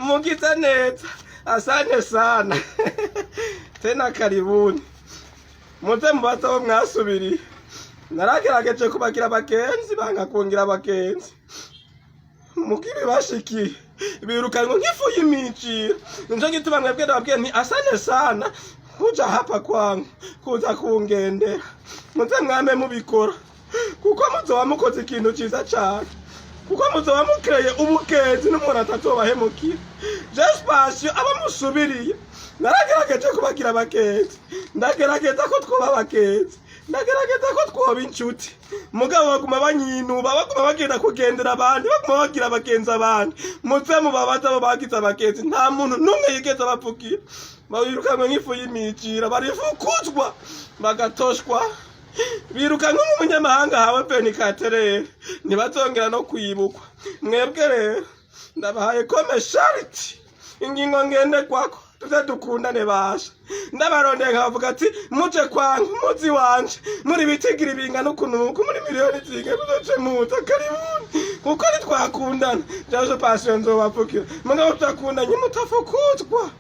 mugize neza, asante sana. Tena karibuni. Muze mubaza bo mwasubiriye. Naragerageje kubagira abagenzi banga kungira abagenzi. Mukibi bashikiye birukanwe nk'ifu y'imiciro. Nico gituma mwebwe ndababwiye nti asante sana kuja hapa kwangu kuza kungendera. Muze mwame mubikora kuko muzoba mukoze ikintu ciza cane. Kuko muzoba mukreye ubugenzi n'umuntu atazobahemukira. J'espère abamusubiriye. Naragerageje kubagira abagenzi. Ndagerageza ko twoba abagenzi. Ndagerageza ko twoba inshuti. Mugabo baguma banyinuba, baguma bagenda kugendera abandi, baguma bagira abagenzi abandi. Muze mubabaza abo bagize abagenzi, nta muntu numwe yigeze abapfukira. Birukanwe nk'ifu y'imicira, barifukuzwa bagatoshwa. Birukanwe nk'umunyamahanga hawe penikatere, ntibazongera no kwibukwa. Mwebwe rero ndabahaye kome charity, ingingo ngenderwako tuze dukundane basha. Ndabarondeye nkavuga ati muje kwangu muzi wanje muri bitigira bingana ukuntu muri miliyoni zinga tuzoce muza karibuni kuko ni twakundana. Jaje passion nzobapfukira mugabo tutakundanye mutafukuzwa.